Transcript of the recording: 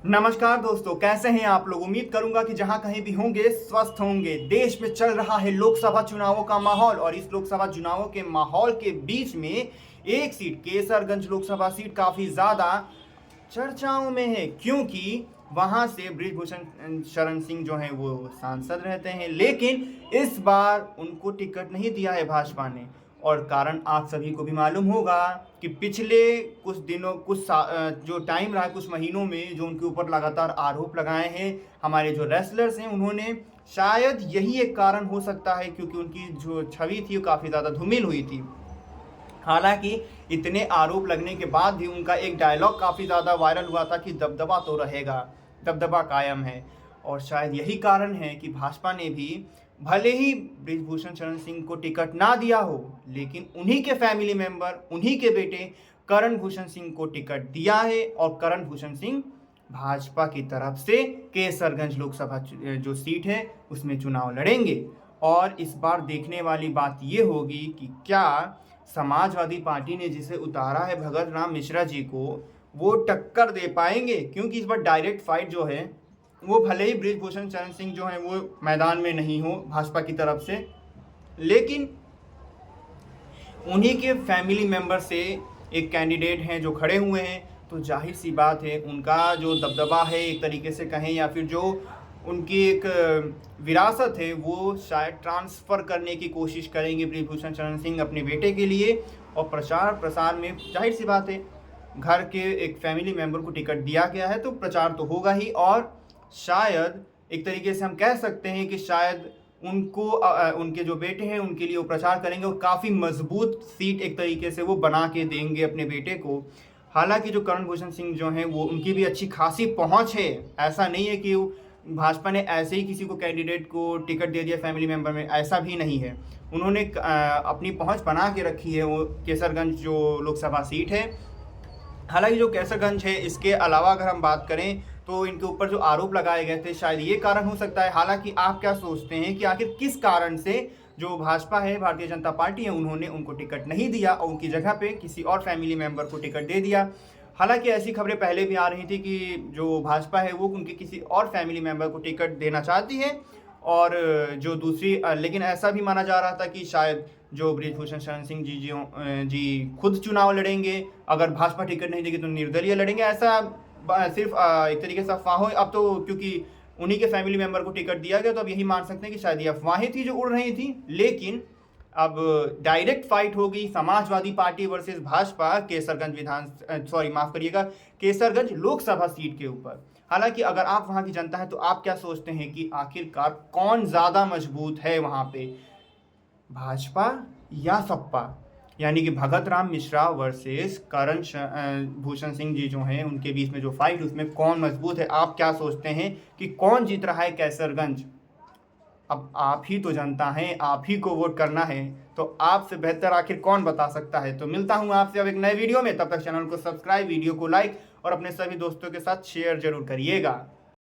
नमस्कार दोस्तों, कैसे हैं आप लोग। उम्मीद करूंगा कि जहां कहीं भी होंगे स्वस्थ होंगे। देश में चल रहा है लोकसभा चुनावों का माहौल और इस लोकसभा चुनावों के माहौल के बीच में एक सीट केसरगंज लोकसभा सीट काफी ज्यादा चर्चाओं में है, क्योंकि वहां से बृजभूषण शरण सिंह जो हैं वो सांसद रहते हैं, लेकिन इस बार उनको टिकट नहीं दिया है भाजपा ने। और कारण आप सभी को भी मालूम होगा कि पिछले कुछ दिनों जो टाइम रहा, कुछ महीनों में जो उनके ऊपर लगातार आरोप लगाए हैं हमारे जो रेसलर्स हैं उन्होंने, शायद यही एक कारण हो सकता है, क्योंकि उनकी जो छवि थी वो काफ़ी ज़्यादा धूमिल हुई थी। हालांकि इतने आरोप लगने के बाद भी उनका एक डायलॉग काफ़ी ज़्यादा वायरल हुआ था कि दबदबा तो रहेगा, दबदबा कायम है। और शायद यही कारण है कि भाजपा ने भी, भले ही बृजभूषण शरण सिंह को टिकट ना दिया हो, लेकिन उन्हीं के फैमिली मेंबर, उन्हीं के बेटे करण भूषण सिंह को टिकट दिया है और करण भूषण सिंह भाजपा की तरफ से केसरगंज लोकसभा जो सीट है उसमें चुनाव लड़ेंगे। और इस बार देखने वाली बात ये होगी कि क्या समाजवादी पार्टी ने जिसे उतारा है भगत राम मिश्रा जी को, वो टक्कर दे पाएंगे। क्योंकि इस बार डायरेक्ट फाइट जो है वो, भले ही बृजभूषण शरण सिंह जो है वो मैदान में नहीं हो भाजपा की तरफ से, लेकिन उन्हीं के फैमिली मेंबर से एक कैंडिडेट हैं जो खड़े हुए हैं, तो जाहिर सी बात है उनका जो दबदबा है एक तरीके से कहें, या फिर जो उनकी एक विरासत है वो शायद ट्रांसफ़र करने की कोशिश करेंगे बृजभूषण शरण सिंह अपने बेटे के लिए। और प्रचार प्रसार में जाहिर सी बात है, घर के एक फैमिली मेंबर को टिकट दिया गया है तो प्रचार तो होगा ही। और शायद एक तरीके से हम कह सकते हैं कि शायद उनको उनके जो बेटे हैं उनके लिए वो प्रचार करेंगे और काफ़ी मजबूत सीट एक तरीके से वो बना के देंगे अपने बेटे को। हालांकि जो करण भूषण सिंह जो हैं वो, उनकी भी अच्छी खासी पहुंच है। ऐसा नहीं है कि भाजपा ने ऐसे ही किसी को कैंडिडेट को टिकट दे दिया फैमिली मेंबर में, ऐसा भी नहीं है। उन्होंने अपनी पहुंच बना के रखी है वो केसरगंज जो लोकसभा सीट है। हालांकि जो केसरगंज है, इसके अलावा अगर हम बात करें तो इनके ऊपर जो आरोप लगाए गए थे शायद ये कारण हो सकता है। हालांकि आप क्या सोचते हैं कि आखिर किस कारण से जो भाजपा है, भारतीय जनता पार्टी है, उन्होंने उनको टिकट नहीं दिया और उनकी जगह पे किसी और फैमिली मेंबर को टिकट दे दिया। हालांकि ऐसी खबरें पहले भी आ रही थी कि जो भाजपा है वो उनके किसी और फैमिली मेंबर को टिकट देना चाहती है, और जो दूसरी लेकिन ऐसा भी माना जा रहा था कि शायद जो बृजभूषण शरण सिंह जी खुद चुनाव लड़ेंगे, अगर भाजपा टिकट नहीं देगी तो निर्दलीय लड़ेंगे। ऐसा सिर्फ एक तरीके से अफवाहों, अब तो क्योंकि उन्हीं के फैमिली मेंबर को टिकट दिया गया तो अब यही मान सकते हैं कि शायद ये अफवाहें थी जो उड़ रही थी। लेकिन अब डायरेक्ट फाइट हो गई समाजवादी पार्टी वर्सेस भाजपा केसरगंज माफ करिएगा, केसरगंज लोकसभा सीट के ऊपर। हालांकि अगर आप वहां की जनता है तो आप क्या सोचते हैं कि आखिरकार कौन ज्यादा मजबूत है वहां पे, भाजपा या सपा? यानी कि भगत राम मिश्रा वर्सेस करण भूषण सिंह जी जो हैं उनके बीच में जो फाइट, उसमें कौन मजबूत है? आप क्या सोचते हैं कि कौन जीत रहा है कैसरगंज? अब आप ही तो जनता हैं, आप ही को वोट करना है, तो आपसे बेहतर आखिर कौन बता सकता है। तो मिलता हूं आपसे अब एक नए वीडियो में, तब तक चैनल को सब्सक्राइब, वीडियो को लाइक और अपने सभी दोस्तों के साथ शेयर जरूर करिएगा।